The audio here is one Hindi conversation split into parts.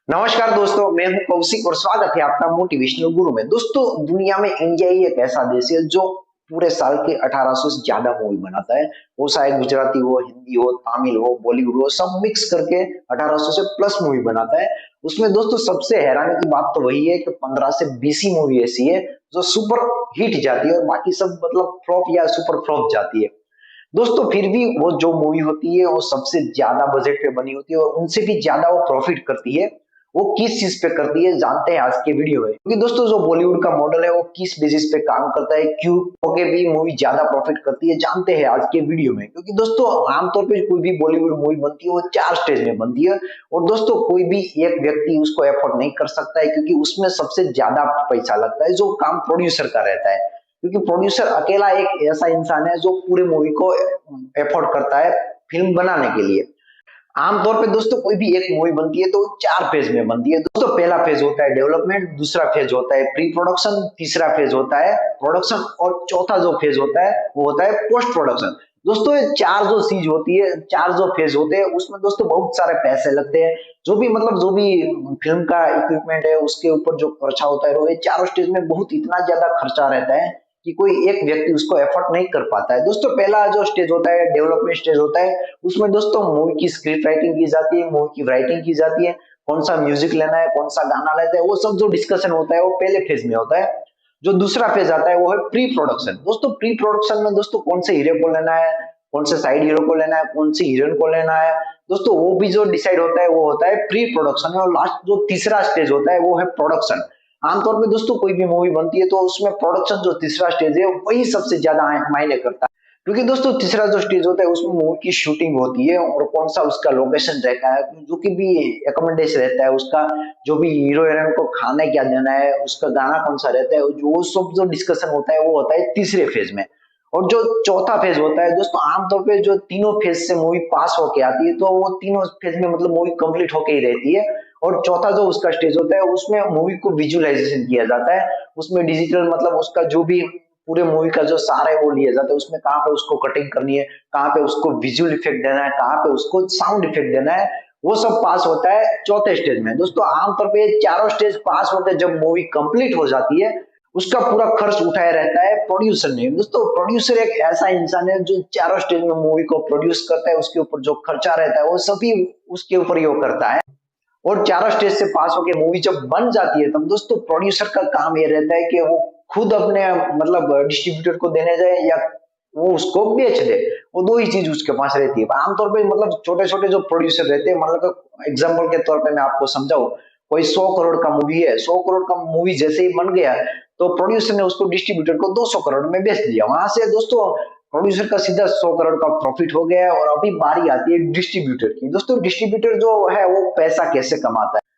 नमस्कार दोस्तों, मैं हूं कौशिक और स्वागत है आपका मोटिवेशनल गुरु में। दोस्तों, दुनिया में इंडिया ही एक ऐसा देश है जो पूरे साल के 1800 से ज्यादा मूवी बनाता है। वो चाहे गुजराती हो, हिंदी हो, तमिल हो, बॉलीवुड हो, सब मिक्स करके 1800 से प्लस मूवी बनाता है। उसमें दोस्तों सबसे हैरानी की बात तो वही है कि 15 से 20 ही मूवी ऐसी है जो सुपर हिट जाती है और बाकी सब मतलब फ्लॉप या सुपर फ्लॉप जाती है। दोस्तों फिर भी वो जो मूवी होती है वो सबसे ज्यादा बजट पे बनी होती है और उनसे भी ज्यादा वो प्रॉफिट करती है। वो किस चीज पे करती है जानते हैं आज के वीडियो में, क्योंकि दोस्तों जो बॉलीवुड का मॉडल है वो किस बेसिस पे काम करता है, क्यों होके भी मूवी ज्यादा प्रॉफिट करती है, जानते हैं आज के वीडियो में। क्योंकि दोस्तों आमतौर पे कोई भी बॉलीवुड मूवी बनती है वो 4 स्टेज में बनती है और दोस्तों कोई भी एक व्यक्ति उसको एफोर्ड नहीं कर सकता है, क्योंकि उसमें सबसे ज्यादा पैसा लगता है जो काम प्रोड्यूसर का रहता है। क्योंकि प्रोड्यूसर अकेला एक ऐसा इंसान है जो पूरे मूवी को एफोर्ड करता है फिल्म बनाने के लिए। आमतौर पे दोस्तों कोई भी एक मूवी बनती है तो 4 फेज में बनती है। दोस्तों पहला फेज होता है डेवलपमेंट, दूसरा फेज होता है प्री प्रोडक्शन, तीसरा फेज होता है प्रोडक्शन और चौथा जो फेज होता है वो होता है पोस्ट प्रोडक्शन। दोस्तों ये चार जो चीज होती है, चार जो फेज होते हैं उसमें दोस्तों बहुत सारे पैसे लगते हैं। जो भी फिल्म का इक्विपमेंट है उसके ऊपर जो खर्चा होता है वो ये चारों स्टेज में बहुत इतना ज्यादा खर्चा रहता है कि कोई एक व्यक्ति उसको एफर्ट नहीं कर पाता है। दोस्तों पहला जो स्टेज होता है डेवलपमेंट स्टेज होता है। उसमें दोस्तों मूवी की स्क्रिप्ट राइटिंग की जाती है, मूवी की राइटिंग की जाती है, कौन सा म्यूजिक लेना है, कौन सा गाना लेना है, वो सब जो डिस्कशन होता है वो पहले फेज में होता है। जो दूसरा फेज आता है वो है प्री प्रोडक्शन। दोस्तों प्री प्रोडक्शन में दोस्तों कौन से हीरो को लेना है, कौन से साइड हीरो को लेना है, कौन सी हीरोइन को लेना है, दोस्तों वो भी जो डिसाइड होता है वो होता है प्री प्रोडक्शन। और लास्ट जो तीसरा स्टेज होता है वो है प्रोडक्शन। आमतौर पे दोस्तों कोई भी मूवी बनती है तो उसमें प्रोडक्शन जो तीसरा स्टेज है वही सबसे ज्यादा मायने करता है। क्योंकि दोस्तों तीसरा जो स्टेज होता है उसमें मूवी की शूटिंग होती है और कौन सा उसका लोकेशन रहता है, जो कि भी एकोमोडेशन रहता है उसका, जो भी हीरो हीरोइन को खाने क्या देना है, उसका गाना कौन सा रहता है, जो सब जो डिस्कशन होता है वो होता है तीसरे फेज में। और जो चौथा फेज होता है दोस्तों, आमतौर पे जो तीनों फेज से मूवी पास होके आती है तो वो तीनों फेज में मतलब मूवी कंप्लीट होके ही रहती है। और चौथा जो उसका स्टेज होता है उसमें मूवी को विजुअलाइजेशन किया जाता है। उसमें डिजिटल मतलब उसका जो भी पूरे मूवी का जो सार है वो लिया जाता है, उसमें कहाँ पे उसको कटिंग करनी है, कहाँ पे उसको विजुअल इफेक्ट देना है, कहाँ पे उसको साउंड इफेक्ट देना है, वो सब पास होता है चौथे स्टेज में। दोस्तों आमतौर पे चारों स्टेज पास होकर जब मूवी कंप्लीट हो जाती है उसका पूरा खर्च उठाया रहता है प्रोड्यूसर ने। दोस्तों प्रोड्यूसर एक ऐसा इंसान है जो चारों स्टेज में मूवी को प्रोड्यूस करता है, उसके ऊपर जो खर्चा रहता है वो सभी उसके ऊपर ही वो करता है। और चारों स्टेज से पास होकर मूवी जब बन जाती है तब दोस्तों प्रोड्यूसर का काम ये रहता है कि वो खुद अपने मतलब डिस्ट्रीब्यूटर को देने जाए या वो उसको बेच दे। वो दो ही चीज उसके पास रहती है आमतौर पे। मतलब छोटे छोटे जो प्रोड्यूसर रहते हैं, मतलब एग्जाम्पल के तौर पे मैं आपको समझाऊं, कोई 100 करोड़ का मूवी है, 100 करोड़ का मूवी जैसे ही बन गया तो प्रोड्यूसर ने उसको डिस्ट्रीब्यूटर को 200 करोड़ में बेच दिया। वहां से दोस्तों प्रोड्यूसर का सीधा 100 करोड़ का प्रॉफिट हो गया है। और अभी बारी आती है डिस्ट्रीब्यूटर की। दोस्तों डिस्ट्रीब्यूटर जो है वो पैसा कैसे कमाता है।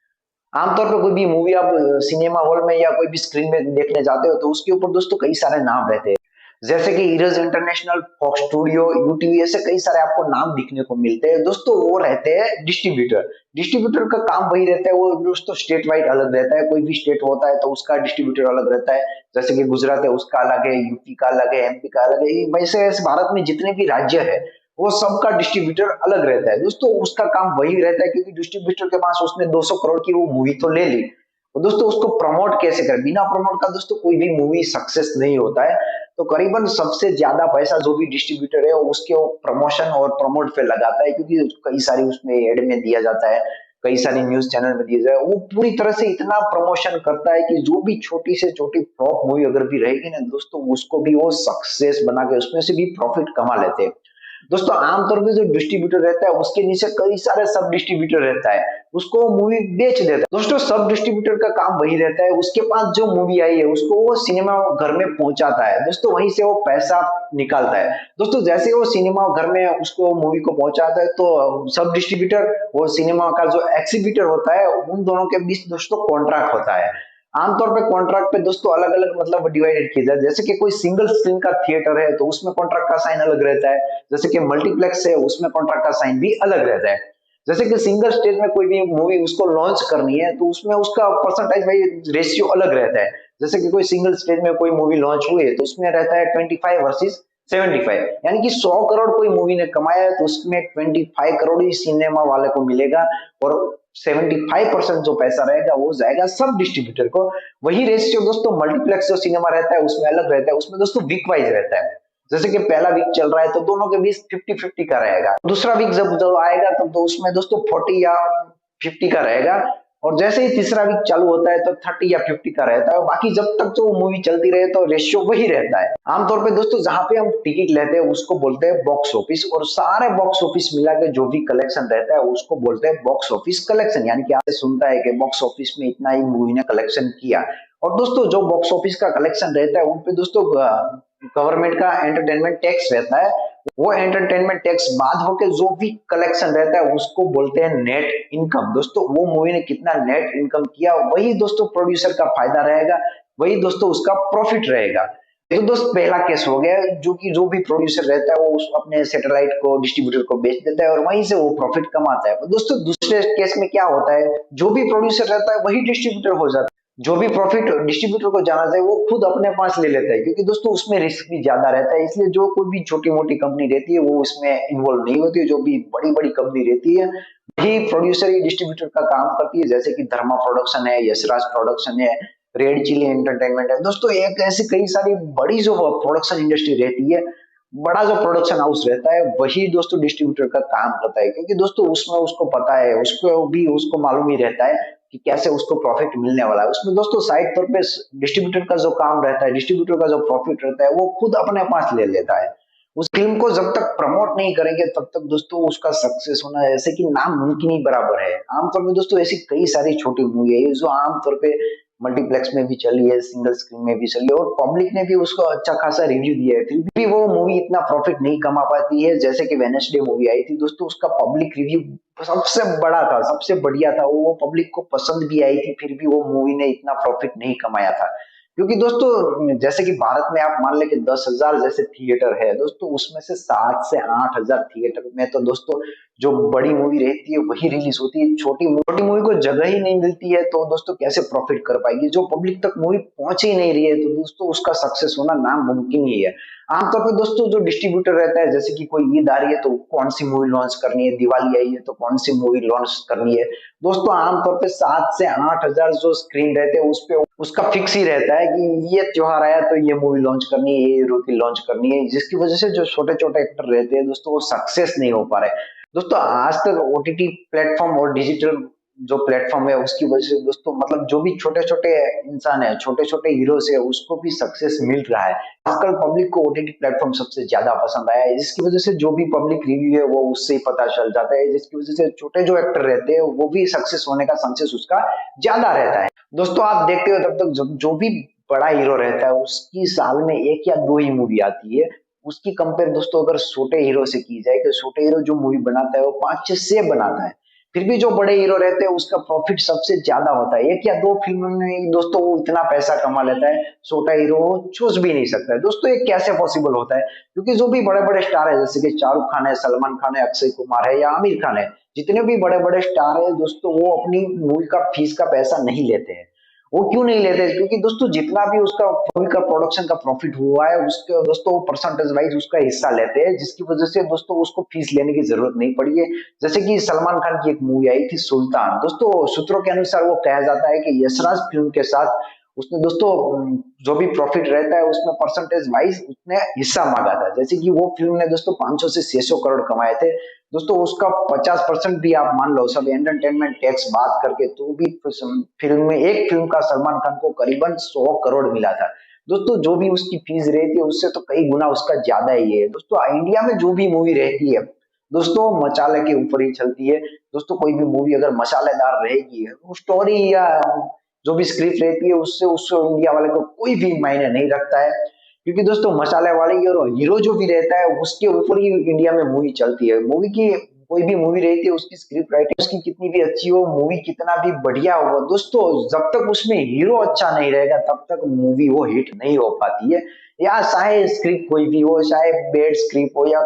आमतौर पर कोई भी मूवी आप सिनेमा हॉल में या कोई भी स्क्रीन में देखने जाते हो तो उसके ऊपर दोस्तों कई सारे नाम रहते हैं, जैसे कि इरज इंटरनेशनल, फॉक्स स्टूडियो, यूटीवी, ऐसे कई सारे आपको नाम दिखने को मिलते हैं। दोस्तों वो रहते हैं डिस्ट्रीब्यूटर। डिस्ट्रीब्यूटर का काम वही रहता है, वो दोस्तों स्टेट वाइड अलग रहता है। कोई भी स्टेट होता है तो उसका डिस्ट्रीब्यूटर अलग रहता है। जैसे कि गुजरात है उसका अलग है, यूपी का अलग है, एमपी का अलग है। वैसे भारत में जितने भी राज्य है वो सबका डिस्ट्रीब्यूटर अलग रहता है। दोस्तों उसका काम वही रहता है, क्योंकि डिस्ट्रीब्यूटर के पास उसने 200 करोड़ की वो मूवी तो ले ली, तो दोस्तों उसको प्रमोट कैसे करें। बिना प्रमोट का दोस्तों कोई भी मूवी सक्सेस नहीं होता है। तो करीबन सबसे ज्यादा पैसा जो भी डिस्ट्रीब्यूटर है उसके वो प्रमोशन और प्रमोट पे लगाता है, क्योंकि कई सारी उसमें एड में दिया जाता है, कई सारी न्यूज चैनल में दिया जाए, वो पूरी तरह से इतना प्रमोशन करता है कि जो भी छोटी से छोटी फ्लॉप मूवी अगर भी रहेगी ना दोस्तों उसको भी वो सक्सेस बना के उसमें से भी प्रॉफिट कमा लेते हैं। दोस्तों आमतौर पे जो डिस्ट्रीब्यूटर रहता है उसके नीचे कई सारे सब डिस्ट्रीब्यूटर रहता है, उसको मूवी बेच देता है। दोस्तों सब डिस्ट्रीब्यूटर का काम वही रहता है, उसके पास जो मूवी आई है उसको वो सिनेमा घर में पहुंचाता है। दोस्तों वहीं से वो पैसा निकालता है। दोस्तों जैसे वो सिनेमा घर में उसको मूवी को पहुंचाता है तो सब डिस्ट्रीब्यूटर और सिनेमा का जो एक्सिबिटर होता है उन दोनों के बीच दोस्तों कॉन्ट्रैक्ट होता है। आमतौर पे कॉन्ट्रैक्ट पे दोस्तों अलग अलग मतलब डिवाइडेड किया जाए। जैसे कि कोई सिंगल स्क्रीन का थिएटर है तो उसमें कॉन्ट्रैक्ट का साइन अलग रहता है। जैसे कि मल्टीप्लेक्स है उसमें कॉन्ट्रैक्ट का साइन भी अलग रहता है। जैसे कि सिंगल स्टेज में कोई भी मूवी उसको लॉन्च करनी है तो उसमें उसका परसेंटेज भाई रेशियो अलग रहता है। जैसे कि कोई सिंगल स्टेज में कोई मूवी लॉन्च हुई है तो उसमें रहता है 25 वर्सेस 75, यानी कि 100 करोड़ कोई मूवी ने कमाया है तो उसमें 25 करोड़ ही सिनेमा वाले को मिलेगा और 75% जो पैसा रहेगा वो जाएगा सब डिस्ट्रीब्यूटर को। वही रेशियो दोस्तों मल्टीप्लेक्स जो सिनेमा रहता है उसमें अलग रहता है, उसमें दोस्तों वीक वाइज रहता है। जैसे कि पहला वीक चल रहा है तो दोनों के बीच 50-50 का रहेगा। दूसरा वीक जब जब आएगा तब तो उसमें दोस्तों 40 या 50 का रहेगा। और जैसे ही तीसरा वीक चालू होता है तो 30 या 50 का रहता है। बाकी जब तक जो मूवी चलती रहे तो रेशियो वही रहता है। आमतौर पे दोस्तों जहां पे हम टिकट लेते हैं उसको बोलते हैं बॉक्स ऑफिस, और सारे बॉक्स ऑफिस मिला के जो भी कलेक्शन रहता है उसको बोलते हैं बॉक्स ऑफिस कलेक्शन। यानी कि आपसे सुनता है कि बॉक्स ऑफिस में इतना ही मूवी ने कलेक्शन किया। और दोस्तों जो बॉक्स ऑफिस का कलेक्शन रहता है उन पे दोस्तों गवर्नमेंट का एंटरटेनमेंट टैक्स रहता है। वो एंटरटेनमेंट टैक्स बाद होके जो भी कलेक्शन रहता है उसको बोलते हैं नेट इनकम। दोस्तों वो मूवी ने कितना नेट इनकम किया वही दोस्तों प्रोड्यूसर का फायदा रहेगा, वही दोस्तों उसका प्रॉफिट रहेगा। तो दोस्त पहला केस हो गया जो कि जो भी प्रोड्यूसर रहता है वो अपने सैटेलाइट को डिस्ट्रीब्यूटर को बेच देता है और वहीं से वो प्रॉफिट कमाता है। तो दोस्तों दूसरे केस में क्या होता है, जो भी प्रोड्यूसर रहता है वही डिस्ट्रीब्यूटर हो जाता है। जो भी प्रॉफिट डिस्ट्रीब्यूटर को जाना चाहिए वो खुद अपने पास ले लेता है, क्योंकि दोस्तों उसमें रिस्क भी ज्यादा रहता है। इसलिए जो कोई भी छोटी मोटी कंपनी रहती है वो इसमें इन्वॉल्व नहीं होती है। जो भी बड़ी बड़ी कंपनी रहती है वही प्रोड्यूसर ही डिस्ट्रीब्यूटर का काम करती है। जैसे कि धर्मा प्रोडक्शन है, यशराज प्रोडक्शन है, रेड चिली एंटरटेनमेंट है। दोस्तों एक ऐसी कई सारी बड़ी जो प्रोडक्शन इंडस्ट्री रहती है, बड़ा जो प्रोडक्शन हाउस रहता है वही दोस्तों डिस्ट्रीब्यूटर का काम करता है। क्योंकि दोस्तों उसमें उसको पता है, उसको भी उसको मालूम ही रहता है कि कैसे उसको प्रॉफिट मिलने वाला है। उसमें दोस्तों साइड तौर पे डिस्ट्रीब्यूटर का जो काम रहता है, डिस्ट्रीब्यूटर का जो प्रॉफिट रहता है वो खुद अपने पास ले लेता है। उस फिल्म को जब तक प्रमोट नहीं करेंगे तब तक दोस्तों उसका सक्सेस होना ऐसे कि नामुमकिन ही बराबर है। आमतौर पे दोस्तों ऐसी कई सारी छोटी मूवी है जो आमतौर पे मल्टीप्लेक्स में भी चली है, सिंगल स्क्रीन में भी चली है और पब्लिक ने भी उसको अच्छा खासा रिव्यू दिया है, फिर भी वो मूवी इतना प्रॉफिट नहीं कमा पाती है। जैसे कि वेडनेसडे मूवी आई थी दोस्तों, उसका पब्लिक रिव्यू सबसे बड़ा था, सबसे बढ़िया था, वो पब्लिक को पसंद भी आई थी, फिर भी वो मूवी ने इतना प्रॉफिट नहीं कमाया था। क्योंकि दोस्तों जैसे कि भारत में आप मान ले कि 10,000 जैसे थिएटर है दोस्तों, उसमें से 7 से 8 हजार थिएटर में तो दोस्तों जो बड़ी मूवी रहती है वही रिलीज होती है। छोटी मोटी मूवी को जगह ही नहीं मिलती है तो दोस्तों कैसे प्रॉफिट कर पाएगी। जो पब्लिक तक मूवी पहुंच ही नहीं रही है तो दोस्तों उसका सक्सेस होना नामुमकिन ही है। आमतौर पर दोस्तों जो डिस्ट्रीब्यूटर रहता है, जैसे कि कोई ईद आ रही है तो कौन सी मूवी लॉन्च करनी है, दिवाली आई है तो कौन सी मूवी लॉन्च करनी है, दोस्तों आमतौर पे 7 से 8 हजार जो स्क्रीन रहते हैं उस पे उसका फिक्स ही रहता है कि ये त्योहार आया तो ये मूवी लॉन्च करनी है, ये हीरो की लॉन्च करनी है। जिसकी वजह से जो छोटे छोटे एक्टर रहते हैं दोस्तों वो सक्सेस नहीं हो पा रहे। दोस्तों आज तक ओटीटी प्लेटफॉर्म और डिजिटल जो प्लेटफॉर्म है उसकी वजह से दोस्तों मतलब जो भी छोटे छोटे इंसान है, छोटे छोटे हीरोज है, उसको भी सक्सेस मिल रहा है। आजकल पब्लिक को ओटीटी प्लेटफॉर्म सबसे ज्यादा पसंद आया है, जिसकी वजह से जो भी पब्लिक रिव्यू है वो उससे ही पता चल जाता है, जिसकी वजह से छोटे जो एक्टर रहते हैं वो भी सक्सेस होने का चांसेस उसका ज्यादा रहता है। दोस्तों आप देखते हो तब तक जो भी बड़ा हीरो रहता है उसकी साल में 1 या 2 ही मूवी आती है। उसकी कंपेयर दोस्तों अगर छोटे हीरो से की जाए तो छोटे हीरो जो मूवी बनाता है वो 5 से 6 बनाता है, फिर भी जो बड़े हीरो रहते हैं उसका प्रॉफिट सबसे ज्यादा होता है। 1 या 2 फिल्म में दोस्तों वो इतना पैसा कमा लेता है, छोटा हीरो सोच भी नहीं सकता है। दोस्तों ये कैसे पॉसिबल होता है, क्योंकि जो भी बड़े बड़े स्टार है जैसे कि शाहरुख खान है, सलमान खान है, अक्षय कुमार है या आमिर खान है, जितने भी बड़े बड़े स्टार है दोस्तों वो अपनी मूवी का फीस का पैसा नहीं लेते हैं। वो क्यों नहीं लेते, क्योंकि दोस्तों जितना भी उसका मूवी का प्रोडक्शन का प्रॉफिट हुआ है उसके दोस्तों परसेंटेज वाइज उसका हिस्सा लेते हैं, जिसकी वजह से दोस्तों उसको फीस लेने की जरूरत नहीं पड़ी है। जैसे कि सलमान खान की एक मूवी आई थी सुल्तान, दोस्तों सूत्रों के अनुसार वो कहा जाता है कि यशराज फिल्म के साथ उसने दोस्तों जो भी प्रॉफिट रहता है उसमें परसेंटेज वाइज उसने हिस्सा मांगा था। जैसे कि वो फिल्म ने दोस्तों 500 से 600 करोड़ कमाए थे दोस्तों, उसका 50% भी आप मान लो सब एंटरटेनमेंट टैक्स बात करके तो भी फिल्म में एक फिल्म का सलमान खान को करीबन 100 करोड़ मिला था। दोस्तों जो भी उसकी फीस रहती है उससे तो कई गुना उसका ज्यादा ही है। दोस्तों इंडिया में जो भी मूवी रहती है दोस्तों मसाले के ऊपर ही चलती है। दोस्तों कोई भी मूवी अगर मसालेदार रहेगी वो स्टोरी या जो भी स्क्रिप्ट रहती है उससे उससे इंडिया वाले को कोई भी मायने नहीं रखता है, क्योंकि दोस्तों मसाले वाले और हीरो जो भी रहता है उसके ऊपर ही इंडिया में मूवी चलती है। मूवी की कोई भी मूवी रहती है उसकी स्क्रिप्ट राइटिंग उसकी कितनी भी अच्छी हो, मूवी कितना भी बढ़िया हो दोस्तों, जब तक उसमें हीरो अच्छा नहीं रहेगा तब तक मूवी वो हिट नहीं हो पाती है। या चाहे स्क्रिप्ट कोई भी हो, चाहे बेड स्क्रिप्ट हो या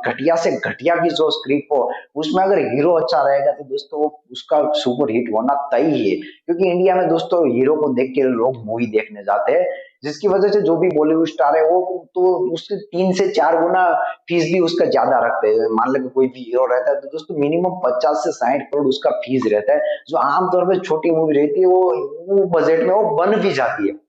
घटिया से घटिया भी जो स्क्रिप्ट हो, उसमें अगर हीरो अच्छा रहेगा तो दोस्तों उसका सुपर हिट होना तय ही है। क्योंकि इंडिया में दोस्तों हीरो को देख के लोग मूवी देखने जाते हैं, जिसकी वजह से जो भी बॉलीवुड स्टार है वो तो उससे 3 से 4 गुना फीस भी उसका ज्यादा रखते हैं। मान लो कि कोई भी हीरो रहता है तो दोस्तों मिनिमम 50 से 60 करोड़ उसका फीस रहता है, जो आमतौर पर छोटी मूवी रहती है वो बजट में वो बन भी जाती है।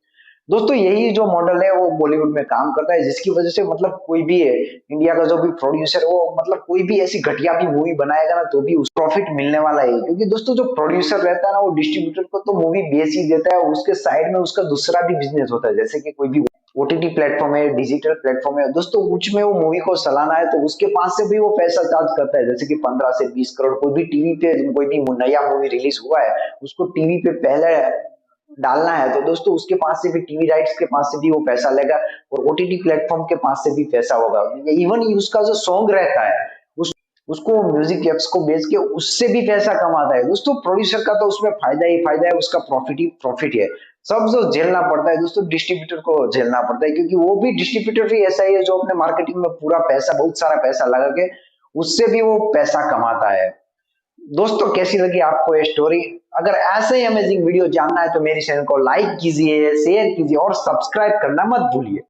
दोस्तों यही जो मॉडल है वो बॉलीवुड में काम करता है, जिसकी वजह से मतलब कोई भी है इंडिया का जो भी प्रोड्यूसर है वो मतलब कोई भी ऐसी घटिया भी मूवी बनाएगा ना तो भी उस प्रॉफिट मिलने वाला है, क्योंकि दोस्तों जो प्रोड्यूसर रहता है ना वो डिस्ट्रीब्यूटर को तो मूवी बेच ही देता है, उसके साइड में उसका दूसरा भी बिजनेस होता है, जैसे कि कोई भी ओटीटी प्लेटफॉर्म है, डिजिटल प्लेटफॉर्म है दोस्तों, कुछ में वो मूवी को चलाना है तो उसके पास से भी वो पैसा चार्ज करता है, जैसे कि 15 से 20 करोड़। कोई भी टीवी पे कोई भी नया मूवी रिलीज हुआ है उसको टीवी पे पहले डालना है तो दोस्तों उसके पास से भी, टीवी राइट्स के पास से भी वो पैसा लेगा और ओटीटी प्लेटफॉर्म के पास से भी पैसा होगा। इवन उसका जो सॉन्ग रहता है उसको म्यूजिक एप्स को बेच के उससे भी पैसा कमाता है। दोस्तों प्रोड्यूसर का तो उसमें फायदा ही फायदा है, उसका प्रॉफिट ही प्रॉफिट है। सब जो झेलना पड़ता है दोस्तों डिस्ट्रीब्यूटर को झेलना पड़ता है, क्योंकि वो भी डिस्ट्रीब्यूटर भी ऐसा ही है जो अपने मार्केटिंग में पूरा पैसा, बहुत सारा पैसा लगा के उससे भी वो पैसा कमाता है। दोस्तों कैसी लगी आपको ये स्टोरी? अगर ऐसे ही अमेजिंग वीडियो जानना है तो मेरी चैनल को लाइक कीजिए, शेयर कीजिए और सब्सक्राइब करना मत भूलिए।